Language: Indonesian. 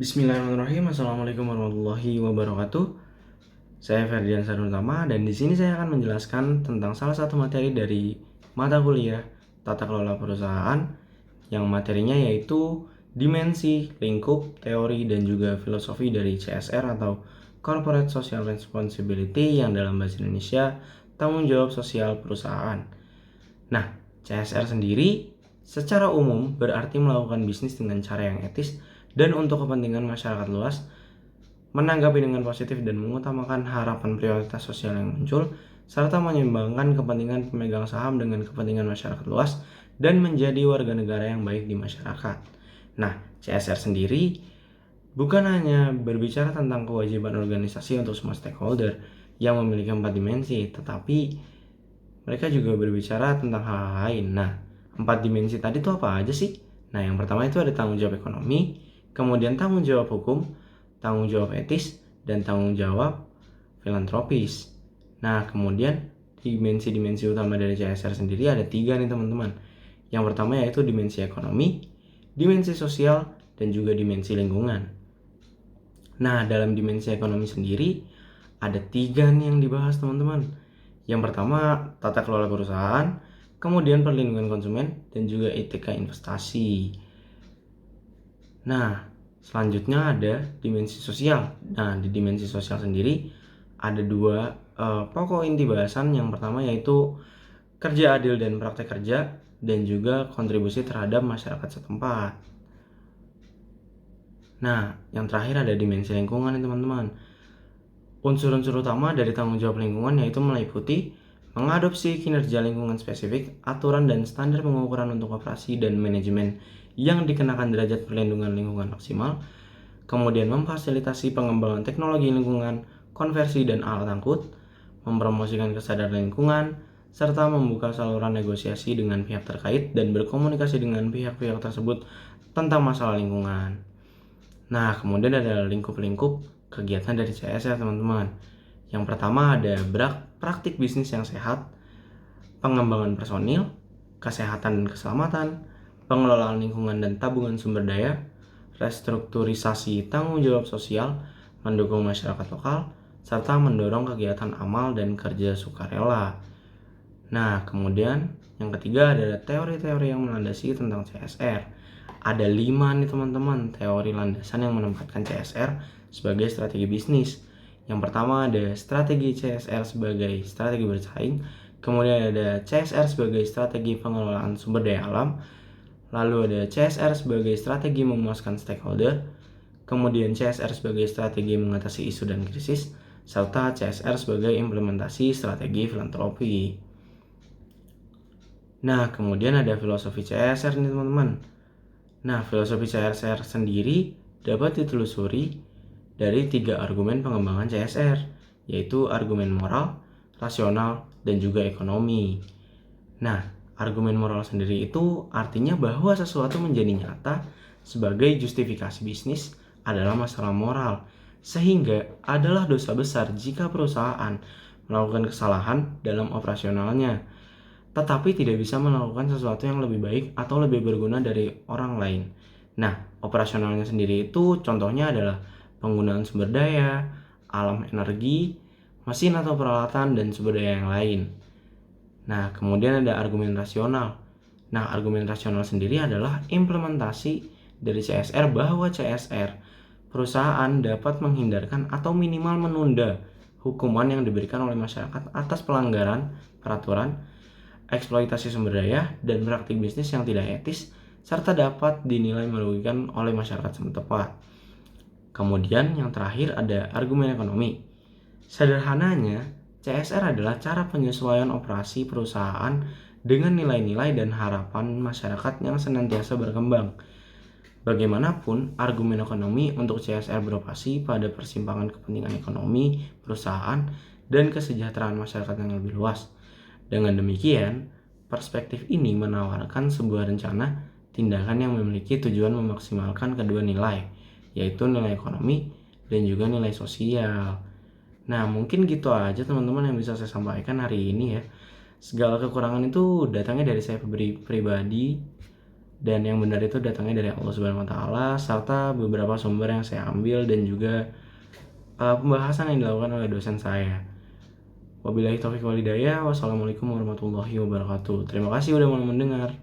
Bismillahirrahmanirrahim. Assalamualaikum warahmatullahi wabarakatuh. Saya Ferdian Sarunutama dan di sini saya akan menjelaskan tentang salah satu materi dari mata kuliah Tata Kelola Perusahaan yang materinya yaitu dimensi, lingkup, teori dan juga filosofi dari CSR atau Corporate Social Responsibility yang dalam bahasa Indonesia tanggung jawab sosial perusahaan. Nah, CSR sendiri secara umum berarti melakukan bisnis dengan cara yang etis dan untuk kepentingan masyarakat luas, menanggapi dengan positif dan mengutamakan harapan prioritas sosial yang muncul, serta menyeimbangkan kepentingan pemegang saham dengan kepentingan masyarakat luas dan menjadi warga negara yang baik di masyarakat. Nah, CSR sendiri bukan hanya berbicara tentang kewajiban organisasi untuk semua stakeholder yang memiliki 4 dimensi, tetapi mereka juga berbicara tentang hal-hal lain. Nah, 4 dimensi tadi itu apa aja sih? Nah, yang pertama itu ada tanggung jawab ekonomi, kemudian tanggung jawab hukum, tanggung jawab etis, dan tanggung jawab filantropis. Nah, kemudian dimensi-dimensi utama dari CSR sendiri ada 3 nih teman-teman. Yang pertama yaitu dimensi ekonomi, dimensi sosial, dan juga dimensi lingkungan. Nah, dalam dimensi ekonomi sendiri ada 3 nih yang dibahas teman-teman. Yang pertama tata kelola perusahaan, kemudian perlindungan konsumen, dan juga etika investasi. Nah, selanjutnya ada dimensi sosial. Nah, di dimensi sosial sendiri ada 2 pokok inti bahasan. Yang pertama yaitu kerja adil dan praktek kerja, dan juga kontribusi terhadap masyarakat setempat. Nah, yang terakhir ada dimensi lingkungan nih teman-teman. Unsur-unsur utama dari tanggung jawab lingkungan yaitu meliputi mengadopsi kinerja lingkungan spesifik, aturan dan standar pengukuran untuk operasi dan manajemen yang dikenakan derajat perlindungan lingkungan maksimal, kemudian memfasilitasi pengembangan teknologi lingkungan, konversi dan alat angkut, mempromosikan kesadaran lingkungan, serta membuka saluran negosiasi dengan pihak terkait dan berkomunikasi dengan pihak-pihak tersebut tentang masalah lingkungan. Nah, kemudian ada lingkup-lingkup kegiatan dari CSR teman-teman. Yang pertama ada praktik bisnis yang sehat, pengembangan personil, kesehatan dan keselamatan, pengelolaan lingkungan dan tabungan sumber daya, restrukturisasi tanggung jawab sosial, mendukung masyarakat lokal, serta mendorong kegiatan amal dan kerja sukarela. Nah, kemudian yang ketiga adalah teori-teori yang melandasi tentang CSR. Ada 5 nih teman-teman teori landasan yang menempatkan CSR sebagai strategi bisnis. Yang pertama ada strategi CSR sebagai strategi bersaing, kemudian ada CSR sebagai strategi pengelolaan sumber daya alam, lalu ada CSR sebagai strategi memuaskan stakeholder, kemudian CSR sebagai strategi mengatasi isu dan krisis, serta CSR sebagai implementasi strategi filantropi. Nah, kemudian ada filosofi CSR nih teman-teman. Nah, filosofi CSR sendiri dapat ditelusuri dari 3 argumen pengembangan CSR, yaitu argumen moral, rasional, dan juga ekonomi. Nah, argumen moral sendiri itu artinya bahwa sesuatu menjadi nyata sebagai justifikasi bisnis adalah masalah moral, sehingga adalah dosa besar jika perusahaan melakukan kesalahan dalam operasionalnya, tetapi tidak bisa melakukan sesuatu yang lebih baik atau lebih berguna dari orang lain. Nah, operasionalnya sendiri itu contohnya adalah penggunaan sumber daya, alam energi, mesin atau peralatan, dan sumber daya yang lain. Nah, kemudian ada argumen rasional. Nah, argumen rasional sendiri adalah implementasi dari CSR bahwa CSR perusahaan dapat menghindarkan atau minimal menunda hukuman yang diberikan oleh masyarakat atas pelanggaran peraturan, eksploitasi sumber daya, dan praktik bisnis yang tidak etis, serta dapat dinilai merugikan oleh masyarakat setempat. Kemudian yang terakhir ada argumen ekonomi. Sederhananya, CSR adalah cara penyesuaian operasi perusahaan dengan nilai-nilai dan harapan masyarakat yang senantiasa berkembang. Bagaimanapun, argumen ekonomi untuk CSR beroperasi pada persimpangan kepentingan ekonomi, perusahaan, dan kesejahteraan masyarakat yang lebih luas. Dengan demikian, perspektif ini menawarkan sebuah rencana tindakan yang memiliki tujuan memaksimalkan kedua nilai, yaitu nilai ekonomi dan juga nilai sosial. Nah, mungkin gitu aja teman-teman yang bisa saya sampaikan hari ini ya. Segala kekurangan itu datangnya dari saya pribadi dan yang benar itu datangnya dari Allah Subhanahu wa taala serta beberapa sumber yang saya ambil dan juga pembahasan yang dilakukan oleh dosen saya. Wabillahi taufiq wal hidayah. Wassalamualaikum warahmatullahi wabarakatuh. Terima kasih udah mau mendengar.